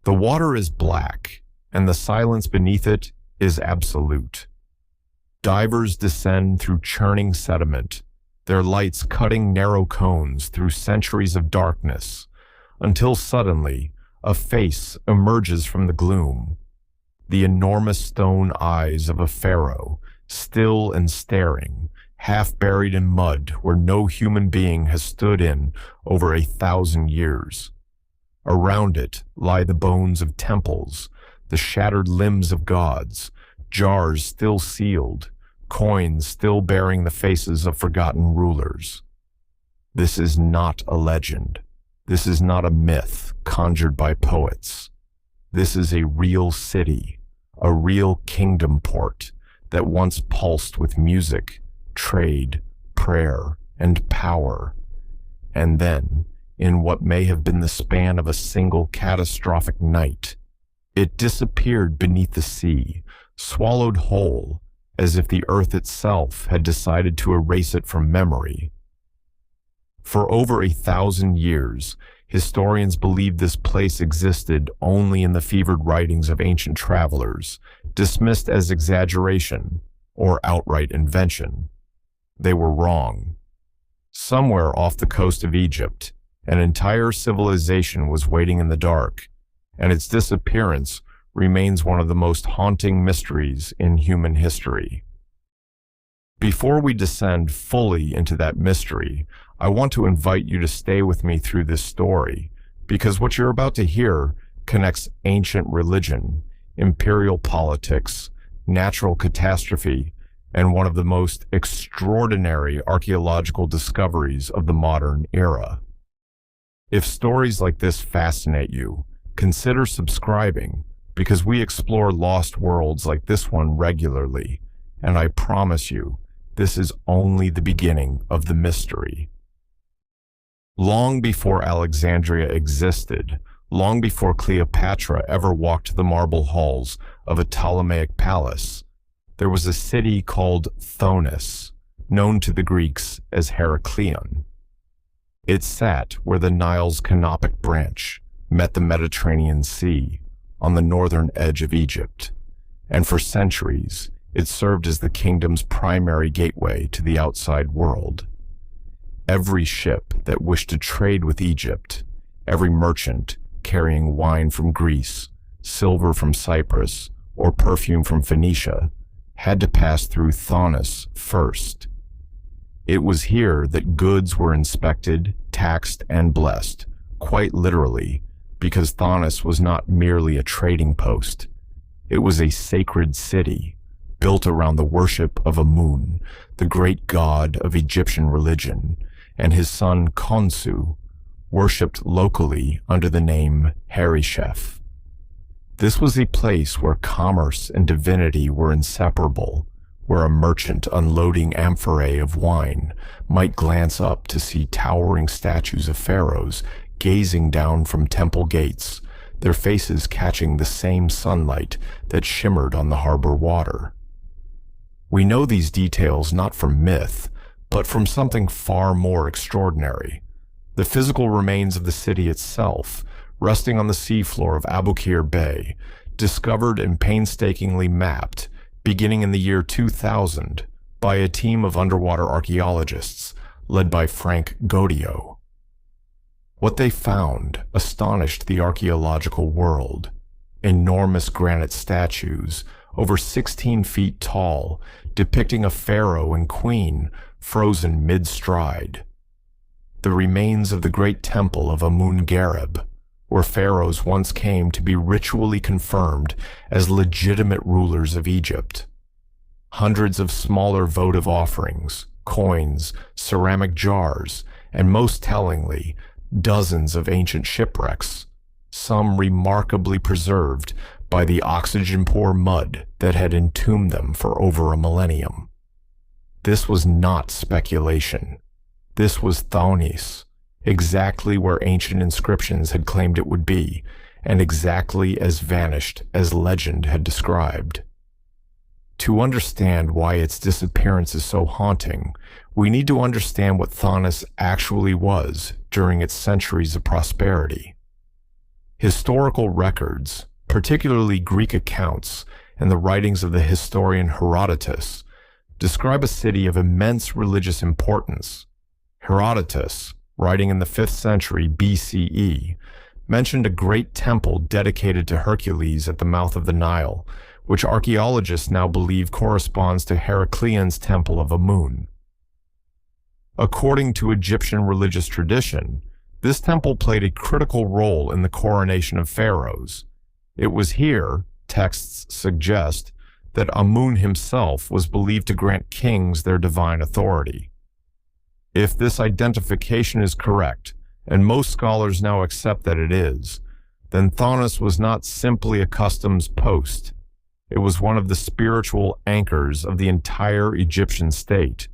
The water is black, and the silence beneath it is absolute. Divers descend through churning sediment, their lights cutting narrow cones through centuries of darkness, until suddenly a face emerges from the gloom. The enormous stone eyes of a pharaoh, still and staring, half buried in mud where no human being has stood in over 1,000 years. Around it lie the bones of temples, the shattered limbs of gods, jars still sealed, coins still bearing the faces of forgotten rulers. This is not a legend. This is not a myth conjured by poets. This is a real city, a real kingdom port that once pulsed with music, trade, prayer, and power. And then, in what may have been the span of a single catastrophic night, it disappeared beneath the sea, swallowed whole, as if the earth itself had decided to erase it from memory. For over 1,000 years, historians believed this place existed only in the fevered writings of ancient travelers, dismissed as exaggeration or outright invention. They were wrong. Somewhere off the coast of Egypt, an entire civilization was waiting in the dark, and its disappearance remains one of the most haunting mysteries in human history. Before we descend fully into that mystery, I want to invite you to stay with me through this story, because what you're about to hear connects ancient religion, imperial politics, natural catastrophe, and one of the most extraordinary archaeological discoveries of the modern era. If stories like this fascinate you, consider subscribing, because we explore lost worlds like this one regularly, and I promise you, this is only the beginning of the mystery. Long before Alexandria existed, long before Cleopatra ever walked the marble halls of a Ptolemaic palace, there was a city called Thonis, known to the Greeks as Heraklion. It sat where the Nile's canopic branch met the Mediterranean Sea on the northern edge of Egypt, and for centuries it served as the kingdom's primary gateway to the outside world. Every ship that wished to trade with Egypt, every merchant carrying wine from Greece, silver from Cyprus, or perfume from Phoenicia, had to pass through Thonis first. It was here that goods were inspected, taxed, and blessed, quite literally, because Thonis was not merely a trading post. It was a sacred city, built around the worship of Amun, the great god of Egyptian religion, and his son Khonsu, worshipped locally under the name Harishef. This was a place where commerce and divinity were inseparable, where a merchant unloading amphorae of wine might glance up to see towering statues of pharaohs gazing down from temple gates, their faces catching the same sunlight that shimmered on the harbor water. We know these details not from myth, but from something far more extraordinary: the physical remains of the city itself, resting on the seafloor of Aboukir Bay, discovered and painstakingly mapped, beginning in the year 2000, by a team of underwater archaeologists led by Frank Gaudio. What they found astonished the archaeological world. Enormous granite statues, over 16 feet tall, depicting a pharaoh and queen frozen mid-stride. The remains of the great temple of Amun-Gareb, where pharaohs once came to be ritually confirmed as legitimate rulers of Egypt. Hundreds of smaller votive offerings, coins, ceramic jars, and most tellingly, dozens of ancient shipwrecks, some remarkably preserved by the oxygen-poor mud that had entombed them for over a millennium. This was not speculation. This was Thonis, exactly where ancient inscriptions had claimed it would be, and exactly as vanished as legend had described. To understand why its disappearance is so haunting, we need to understand what Thonis actually was during its centuries of prosperity. Historical records, particularly Greek accounts and the writings of the historian Herodotus, describe a city of immense religious importance. Herodotus, writing in the 5th century BCE, mentioned a great temple dedicated to Hercules at the mouth of the Nile, which archaeologists now believe corresponds to Heracleon's temple of Amun. According to Egyptian religious tradition, this temple played a critical role in the coronation of pharaohs. It was here, texts suggest, that Amun himself was believed to grant kings their divine authority. If this identification is correct, and most scholars now accept that it is, then Thonis was not simply a customs post. It was one of the spiritual anchors of the entire Egyptian state,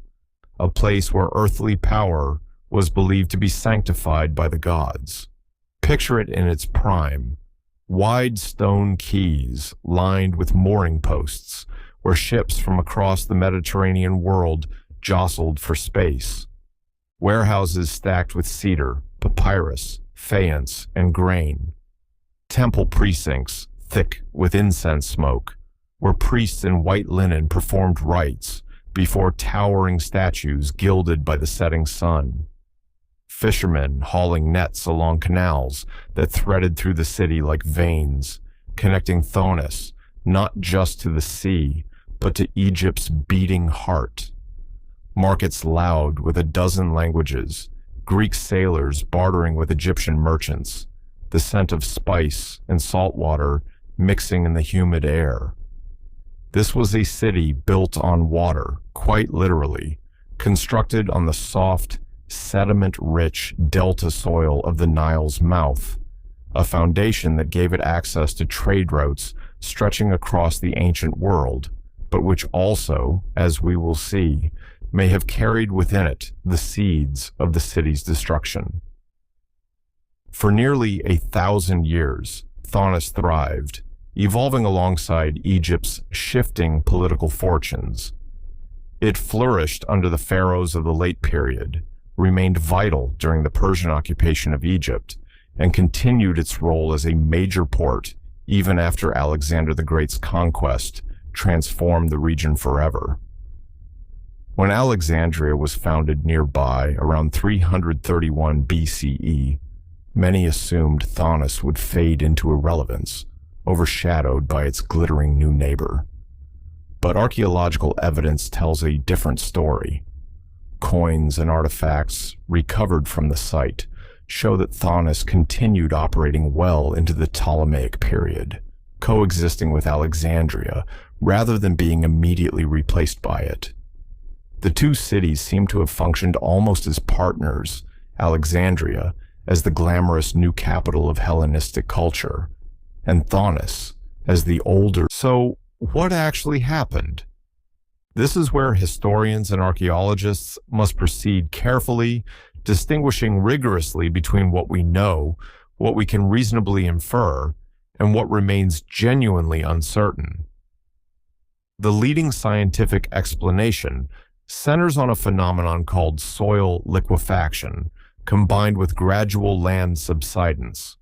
a place where earthly power was believed to be sanctified by the gods. Picture it in its prime: wide stone quays lined with mooring posts, where ships from across the Mediterranean world jostled for space. Warehouses stacked with cedar, papyrus, faience, and grain. Temple precincts thick with incense smoke, where priests in white linen performed rites before towering statues gilded by the setting sun. Fishermen hauling nets along canals that threaded through the city like veins, connecting Thonis not just to the sea, but to Egypt's beating heart. Markets loud with a dozen languages, Greek sailors bartering with Egyptian merchants, the scent of spice and salt water mixing in the humid air. This was a city built on water, quite literally, constructed on the soft, sediment-rich delta soil of the Nile's mouth, a foundation that gave it access to trade routes stretching across the ancient world, but which also, as we will see, may have carried within it the seeds of the city's destruction. For nearly 1,000 years, Thonis thrived, evolving alongside Egypt's shifting political fortunes. It flourished under the pharaohs of the late period, remained vital during the Persian occupation of Egypt, and continued its role as a major port even after Alexander the Great's conquest transformed the region forever. When Alexandria was founded nearby around 331 BCE, many assumed Thonis would fade into irrelevance, overshadowed by its glittering new neighbor. But archaeological evidence tells a different story. Coins and artifacts recovered from the site show that Thonis continued operating well into the Ptolemaic period, coexisting with Alexandria rather than being immediately replaced by it. The two cities seem to have functioned almost as partners, Alexandria as the glamorous new capital of Hellenistic culture, and Thonis as the older. So, what actually happened? This is where historians and archaeologists must proceed carefully, distinguishing rigorously between what we know, what we can reasonably infer, and what remains genuinely uncertain. The leading scientific explanation centers on a phenomenon called soil liquefaction, combined with gradual land subsidence.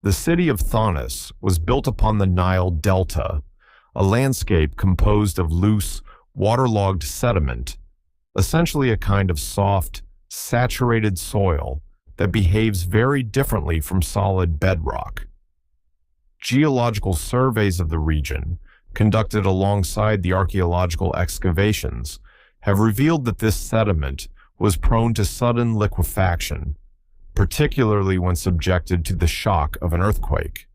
The city of Thonis was built upon the Nile Delta, a landscape composed of loose, waterlogged sediment, essentially a kind of soft, saturated soil that behaves very differently from solid bedrock. Geological surveys of the region, conducted alongside the archaeological excavations, have revealed that this sediment was prone to sudden liquefaction, particularly when subjected to the shock of an earthquake.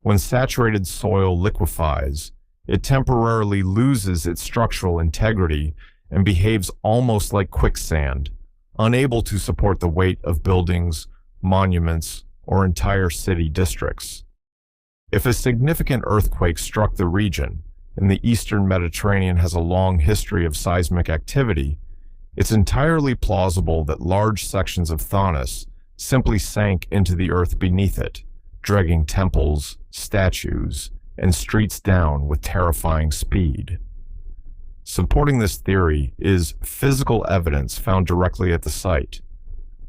When saturated soil liquefies, it temporarily loses its structural integrity and behaves almost like quicksand, unable to support the weight of buildings, monuments, or entire city districts. If a significant earthquake struck the region, and the eastern Mediterranean has a long history of seismic activity, it's entirely plausible that large sections of Thonis simply sank into the earth beneath it, dragging temples, statues, and streets down with terrifying speed. Supporting this theory is physical evidence found directly at the site.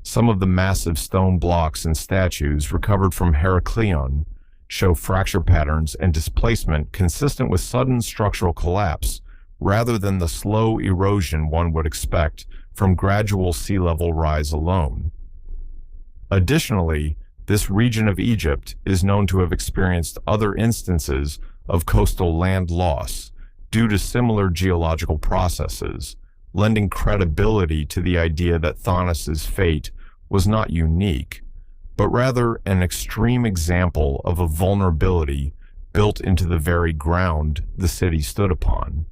Some of the massive stone blocks and statues recovered from Heracleion show fracture patterns and displacement consistent with sudden structural collapse rather than the slow erosion one would expect from gradual sea level rise alone. Additionally, this region of Egypt is known to have experienced other instances of coastal land loss due to similar geological processes, lending credibility to the idea that Thonis's fate was not unique, but rather an extreme example of a vulnerability built into the very ground the city stood upon.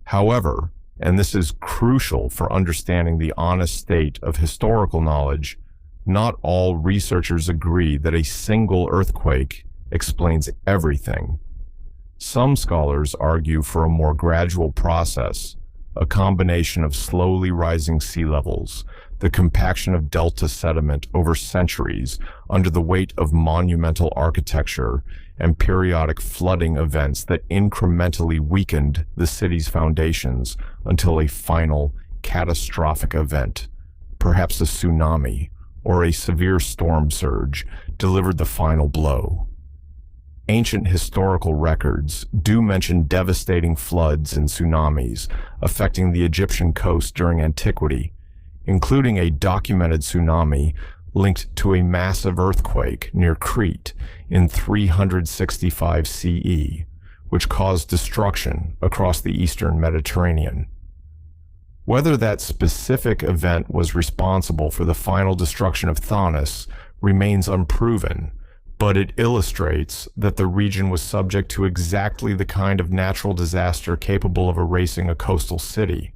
However, and this is crucial for understanding the honest state of historical knowledge, not all researchers agree that a single earthquake explains everything. Some scholars argue for a more gradual process, a combination of slowly rising sea levels, the compaction of delta sediment over centuries under the weight of monumental architecture, and periodic flooding events that incrementally weakened the city's foundations until a final catastrophic event, perhaps a tsunami or a severe storm surge, delivered the final blow. Ancient historical records do mention devastating floods and tsunamis affecting the Egyptian coast during antiquity, including a documented tsunami linked to a massive earthquake near Crete in 365 CE, which caused destruction across the eastern Mediterranean. Whether that specific event was responsible for the final destruction of Thonis remains unproven, but it illustrates that the region was subject to exactly the kind of natural disaster capable of erasing a coastal city.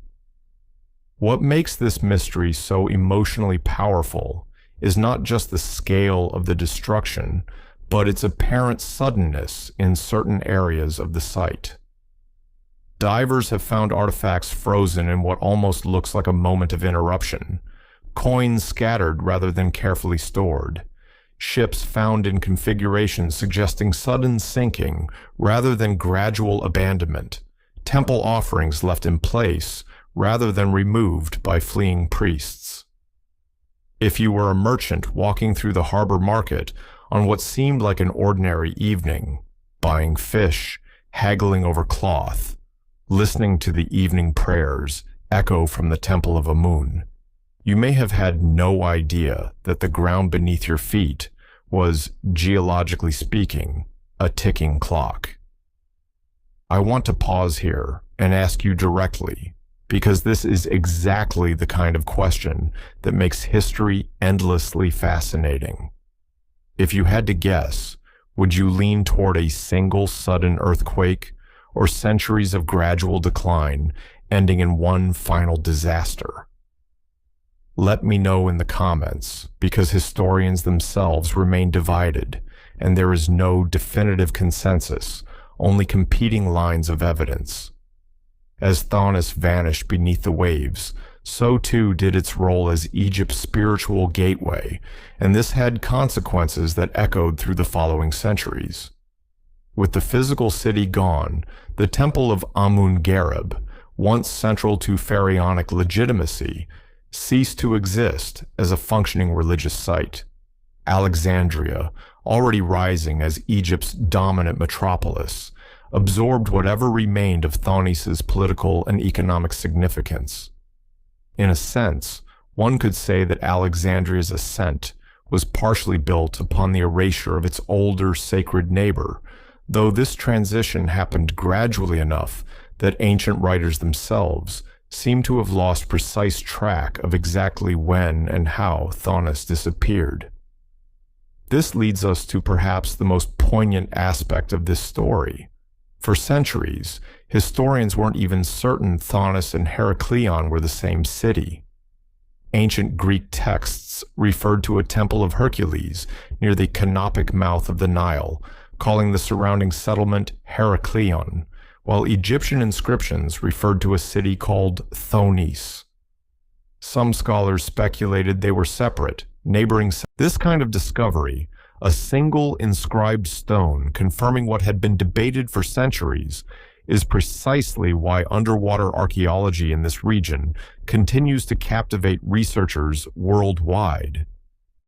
What makes this mystery so emotionally powerful is not just the scale of the destruction, but its apparent suddenness in certain areas of the site. Divers have found artifacts frozen in what almost looks like a moment of interruption, coins scattered rather than carefully stored, ships found in configurations suggesting sudden sinking rather than gradual abandonment, temple offerings left in place rather than removed by fleeing priests. If you were a merchant walking through the harbor market on what seemed like an ordinary evening, buying fish, haggling over cloth, listening to the evening prayers echo from the Temple of Amun, you may have had no idea that the ground beneath your feet was, geologically speaking, a ticking clock. I want to pause here and ask you directly, because this is exactly the kind of question that makes history endlessly fascinating. If you had to guess, would you lean toward a single sudden earthquake or centuries of gradual decline ending in one final disaster? Let me know in the comments, because historians themselves remain divided, and there is no definitive consensus, only competing lines of evidence. As Thonis vanished beneath the waves, so too did its role as Egypt's spiritual gateway, and this had consequences that echoed through the following centuries. With the physical city gone, the Temple of Amun-Gareb, once central to pharaonic legitimacy, ceased to exist as a functioning religious site. Alexandria, already rising as Egypt's dominant metropolis, absorbed whatever remained of Thonis's political and economic significance. In a sense, one could say that Alexandria's ascent was partially built upon the erasure of its older sacred neighbor, though this transition happened gradually enough that ancient writers themselves seem to have lost precise track of exactly when and how Thonis disappeared. This leads us to perhaps the most poignant aspect of this story. For centuries, historians weren't even certain Thonis and Heracleion were the same city. Ancient Greek texts referred to a temple of Hercules near the canopic mouth of the Nile, calling the surrounding settlement Heracleion, while Egyptian inscriptions referred to a city called Thonis. Some scholars speculated they were separate, neighboring. This kind of discovery, a single inscribed stone confirming what had been debated for centuries, is precisely why underwater archaeology in this region continues to captivate researchers worldwide.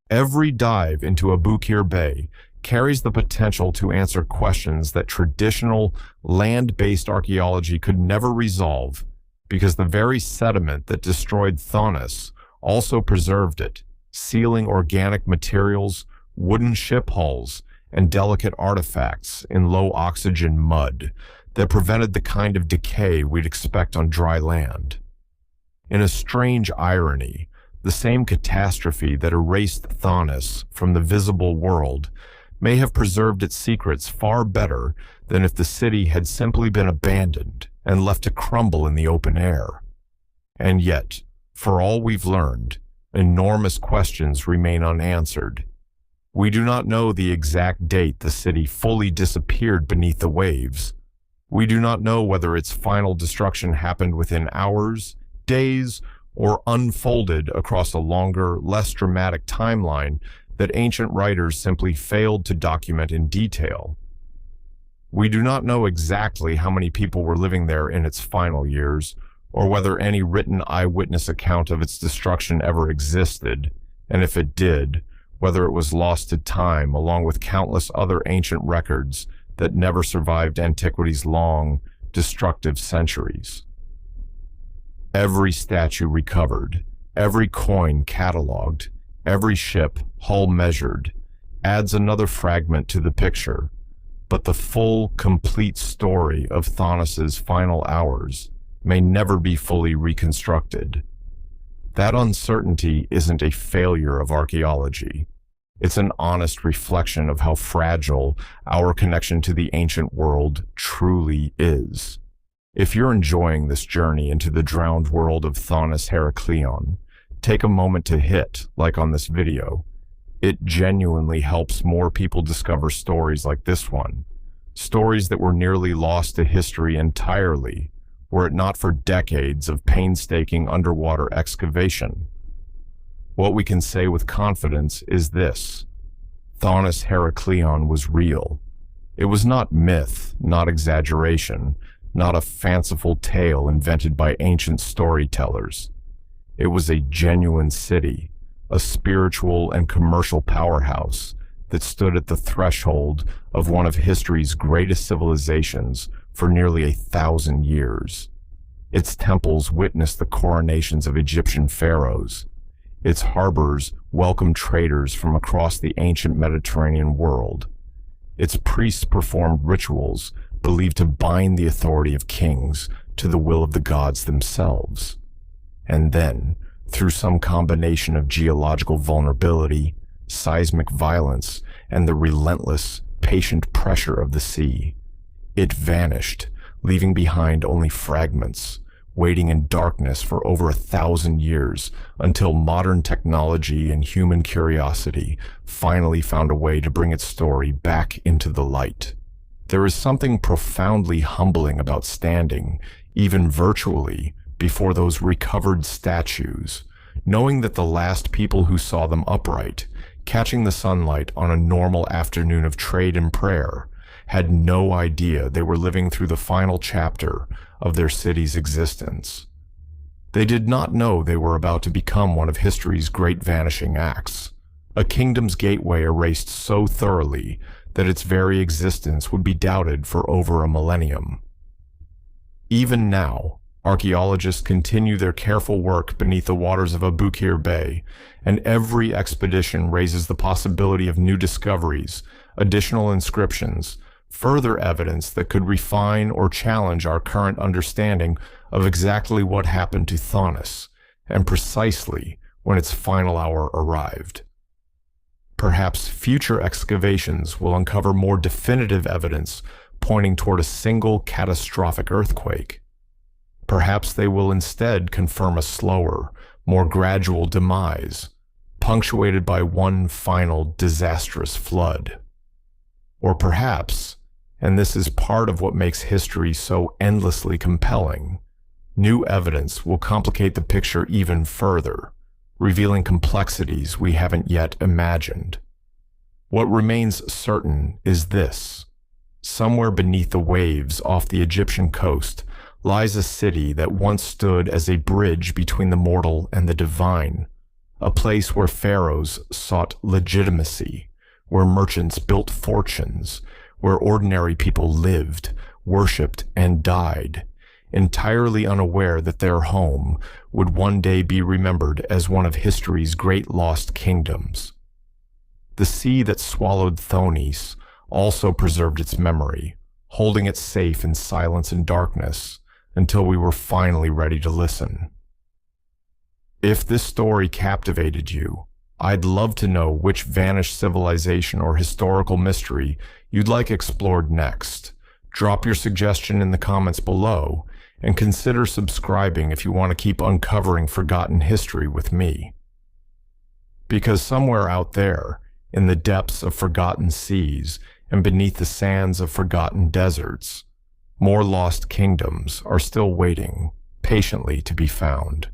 Every dive into Abukir Bay carries the potential to answer questions that traditional land-based archaeology could never resolve, because the very sediment that destroyed Thonis also preserved it, sealing organic materials, wooden ship hulls, and delicate artifacts in low-oxygen mud that prevented the kind of decay we'd expect on dry land. In a strange irony, the same catastrophe that erased Thonis from the visible world may have preserved its secrets far better than if the city had simply been abandoned and left to crumble in the open air. And yet, for all we've learned, enormous questions remain unanswered. We do not know the exact date the city fully disappeared beneath the waves. We do not know whether its final destruction happened within hours, days, or unfolded across a longer, less dramatic timeline that ancient writers simply failed to document in detail. We do not know exactly how many people were living there in its final years, or whether any written eyewitness account of its destruction ever existed, and if it did, whether it was lost to time along with countless other ancient records that never survived antiquity's long, destructive centuries. Every statue recovered, every coin cataloged, every ship hull measured, adds another fragment to the picture, but the full, complete story of Thonis's final hours may never be fully reconstructed. That uncertainty isn't a failure of archaeology. It's an honest reflection of how fragile our connection to the ancient world truly is. If you're enjoying this journey into the drowned world of Thonis Heracleion, take a moment to hit like on this video. It genuinely helps more people discover stories like this one, stories that were nearly lost to history entirely, were it not for decades of painstaking underwater excavation. What we can say with confidence is this: Thonis Heracleion was real. It was not myth, not exaggeration, not a fanciful tale invented by ancient storytellers. It was a genuine city, a spiritual and commercial powerhouse that stood at the threshold of one of history's greatest civilizations for nearly 1,000 years. Its temples witnessed the coronations of Egyptian pharaohs. Its harbors welcomed traders from across the ancient Mediterranean world. Its priests performed rituals believed to bind the authority of kings to the will of the gods themselves. And then, through some combination of geological vulnerability, seismic violence, and the relentless, patient pressure of the sea, it vanished, leaving behind only fragments, waiting in darkness for over 1,000 years until modern technology and human curiosity finally found a way to bring its story back into the light. There is something profoundly humbling about standing, even virtually, before those recovered statues, knowing that the last people who saw them upright, catching the sunlight on a normal afternoon of trade and prayer, had no idea they were living through the final chapter of their city's existence. They did not know they were about to become one of history's great vanishing acts, a kingdom's gateway erased so thoroughly that its very existence would be doubted for over a millennium. Even now, archaeologists continue their careful work beneath the waters of Abukir Bay, and every expedition raises the possibility of new discoveries, additional inscriptions, further evidence that could refine or challenge our current understanding of exactly what happened to Thonis, and precisely when its final hour arrived. Perhaps future excavations will uncover more definitive evidence pointing toward a single catastrophic earthquake. Perhaps they will instead confirm a slower, more gradual demise, punctuated by one final disastrous flood. Or perhaps, and this is part of what makes history so endlessly compelling, new evidence will complicate the picture even further, revealing complexities we haven't yet imagined. What remains certain is this: Somewhere beneath the waves off the Egyptian coast lies a city that once stood as a bridge between the mortal and the divine, a place where pharaohs sought legitimacy, where merchants built fortunes, where ordinary people lived, worshipped, and died, entirely unaware that their home would one day be remembered as one of history's great lost kingdoms. The sea that swallowed Thonis also preserved its memory, holding it safe in silence and darkness until we were finally ready to listen. If this story captivated you, I'd love to know which vanished civilization or historical mystery you'd like explored next. Drop your suggestion in the comments below, and consider subscribing if you want to keep uncovering forgotten history with me. Because somewhere out there, in the depths of forgotten seas and beneath the sands of forgotten deserts, more lost kingdoms are still waiting patiently to be found.